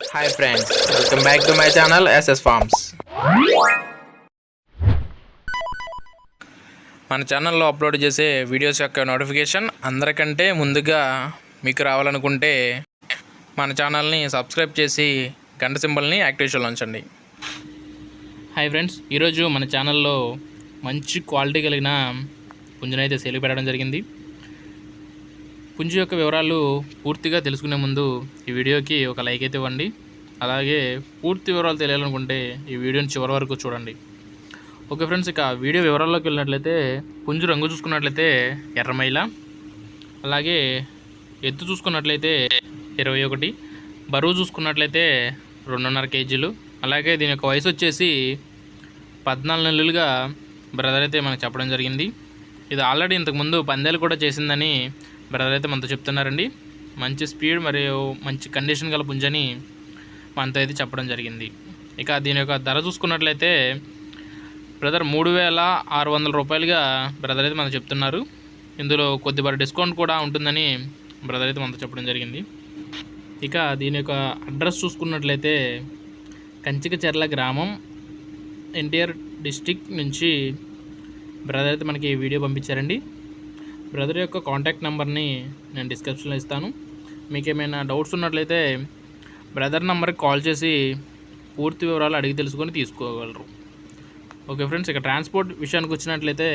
Hi friends, welcome back to my channel SS Farms. మన ఛానల్లో upload చేసే videos యొక్క నోటిఫికేషన్ అందరికంటే ముందుగా మీకు రావాలనుకుంటే మన ఛానల్ని సబ్స్క్రైబ్ చేసి గంట సింబల్ని యాక్టివేషన్లో ఉంచండి. హాయ్ ఫ్రెండ్స్, ఈరోజు మన ఛానల్లో మంచి క్వాలిటీ కలిగిన పుంజునైతే సేల్ పెట్టడం జరిగింది. పుంజు యొక్క వివరాలు పూర్తిగా తెలుసుకునే ముందు ఈ వీడియోకి ఒక లైక్ అయితే ఇవ్వండి. అలాగే పూర్తి వివరాలు తెలియాలనుకుంటే ఈ వీడియోని చివరి వరకు చూడండి. ఓకే ఫ్రెండ్స్, ఇక వీడియో వివరాల్లోకి వెళ్ళినట్లయితే పుంజు రంగు చూసుకున్నట్లయితే ఎర్రమైల, అలాగే ఎత్తు చూసుకున్నట్లయితే 21, బరువు చూసుకున్నట్లయితే 2.5 కేజీలు. అలాగే దీని యొక్క వయసు వచ్చేసి 14 నెలలుగా బ్రదర్ అయితే మనకు చెప్పడం జరిగింది. ఇది ఆల్రెడీ ఇంతకుముందు పందాలు కూడా చేసిందని బ్రదర్ అయితే మనతో చెప్తున్నారండి. మంచి స్పీడ్ మరియు మంచి కండిషన్ గల పుంజని మనతో అయితే చెప్పడం జరిగింది. ఇక దీని యొక్క ధర చూసుకున్నట్లయితే బ్రదర్ 3,600 రూపాయలుగా బ్రదర్ అయితే మనకు చెప్తున్నారు. ఇందులో కొద్దిపాటి డిస్కౌంట్ కూడా ఉంటుందని బ్రదర్ అయితే మనతో చెప్పడం జరిగింది. ఇక దీని యొక్క అడ్రస్ చూసుకున్నట్లయితే కంచికచెర్ల గ్రామం, ఎన్టీఆర్ డిస్టిక్ నుంచి బ్రదర్ అయితే మనకి వీడియో పంపించారండి. బ్రదర్ యొక్క కాంటాక్ట్ నెంబర్ని నేను డిస్క్రిప్షన్లో ఇస్తాను. మీకు ఏమైనా డౌట్స్ ఉన్నట్లయితే బ్రదర్ నెంబర్కి కాల్ చేసి పూర్తి వివరాలు అడిగి తెలుసుకొని తీసుకోగలరు. ఓకే ఫ్రెండ్స్, ఇక ట్రాన్స్పోర్ట్ విషయానికి వచ్చినట్లయితే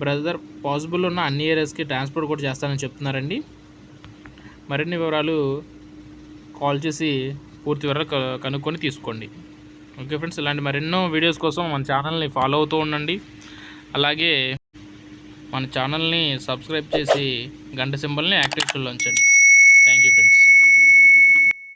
బ్రదర్ పాసిబుల్ ఉన్న అన్ని ఏరియాస్కి ట్రాన్స్పోర్ట్ కూడా చేస్తానని చెప్తున్నారండి. మరిన్ని వివరాలు కాల్ చేసి పూర్తి వివరాలు కనుక్కొని తీసుకోండి. ఓకే ఫ్రెండ్స్, ఇలాంటి మరెన్నో వీడియోస్ కోసం మన ఛానల్ని ఫాలో అవుతూ ఉండండి. అలాగే మన ఛానల్ని సబ్స్క్రైబ్ చేసి గంట సింబల్ని యాక్టివేషన్లో ఉంచండి. Thank you friends.